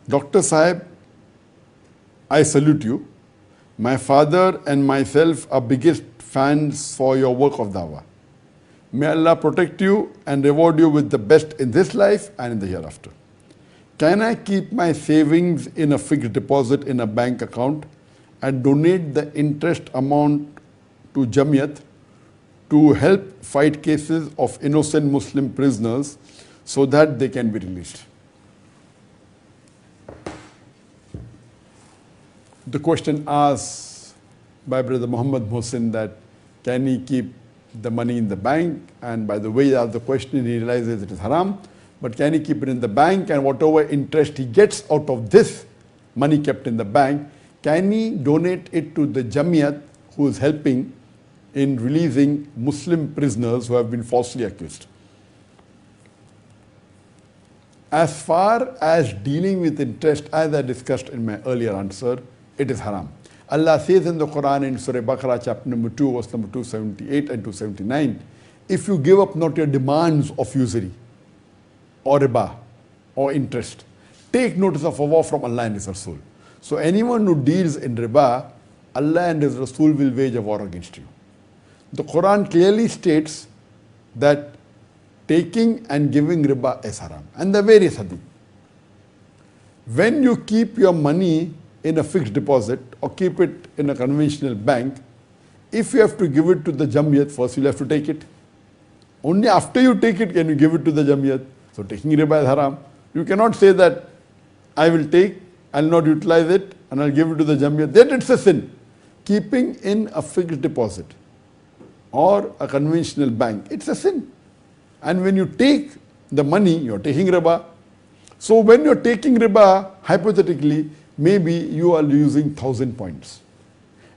Dr. Saib, I salute you. My father and myself are biggest fans for your work of dawah. May Allah protect you and reward you with the best in this life and in the hereafter. Can I keep my savings in a fixed deposit in a bank account and donate the interest amount to Jamiyat to help fight cases of innocent Muslim prisoners so that they can be released? The question asked by Brother Muhammad Mohsin that can he keep the money in the bank, and by the way of the question he realizes it is haram, but can he keep it in the bank, and whatever interest he gets out of this money kept in the bank, can he donate it to the Jamiyat who is helping in releasing Muslim prisoners who have been falsely accused? As far as dealing with interest, as I discussed in my earlier answer, it is haram. Allah says in the Quran in Surah Baqarah chapter number 2 verse number 278 and 279, if you give up not your demands of usury or riba or interest, take notice of a war from Allah and His Rasul. So anyone who deals in riba, Allah and His Rasul will wage a war against you. The Quran clearly states that taking and giving riba is haram, and the various hadith. When you keep your money in a fixed deposit or keep it in a conventional bank, if you have to give it to the Jamiyat, first you'll have to take it. Only after you take it can you give it to the Jamiyat. So taking riba is haram. You cannot say that I will take, I'll not utilize it and I'll give it to the Jamiyat. Then it's a sin. Keeping in a fixed deposit or a conventional bank, it's a sin. And when you take the money, you're taking riba. So when you're taking riba, hypothetically, maybe you are losing 1,000 points.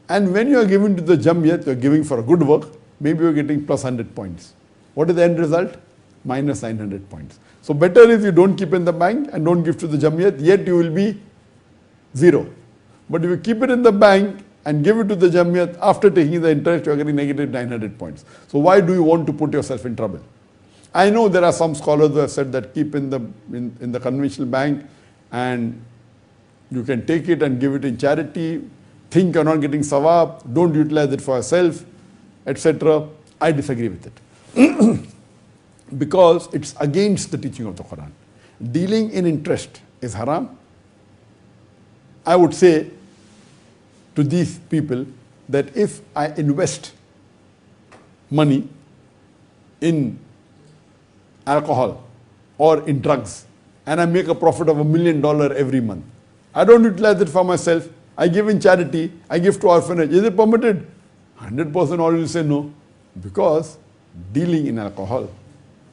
And when you are giving to the Jamiyat, you are giving for a good work, maybe you are getting plus 100 points. What is the end result? Minus 900 points. So better if you don't keep in the bank and don't give to the Jamiyat, yet you will be zero. But if you keep it in the bank and give it to the Jamiyat, after taking the interest, you are getting negative 900 points. So why do you want to put yourself in trouble? I know there are some scholars who have said that keep in the conventional bank and you can take it and give it in charity, think you're not getting sawab, don't utilize it for yourself, etc. I disagree with it. Because it's against the teaching of the Quran. Dealing in interest is haram. I would say to these people that if I invest money in alcohol or in drugs and I make a profit of $1 million every month, I don't utilize it for myself, I give in charity, I give to orphanage. Is it permitted? 100% all will say no. Because dealing in alcohol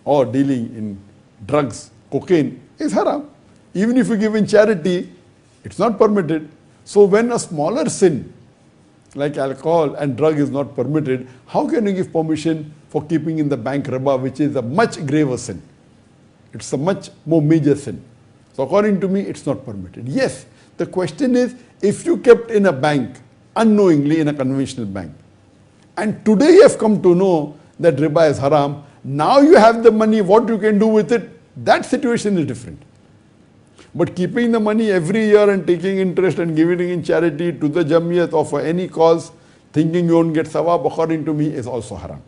or dealing in drugs, cocaine is haram. Even if you give in charity, it's not permitted. So when a smaller sin like alcohol and drug is not permitted, how can you give permission for keeping in the bank riba, which is a much graver sin? It's a much more major sin. So according to me, it's not permitted. Yes, the question is, if you kept in a bank, unknowingly in a conventional bank, and today you have come to know that riba is haram, now you have the money, what you can do with it, that situation is different. But keeping the money every year and taking interest and giving it in charity to the Jamiyat or for any cause, thinking you won't get sawab, according to me, is also haram.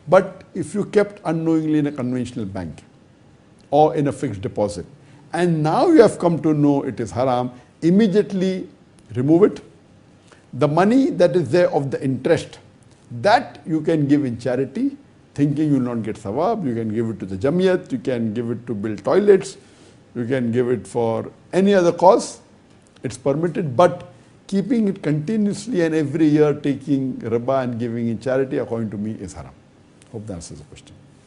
But if you kept unknowingly in a conventional bank or in a fixed deposit, and now you have come to know it is haram, immediately remove it. The money that is there of the interest, that you can give in charity, thinking you will not get sawab. You can give it to the Jamiyat, you can give it to build toilets, you can give it for any other cause. It's permitted, but keeping it continuously and every year taking riba and giving in charity, according to me, is haram. Hope that answers the question.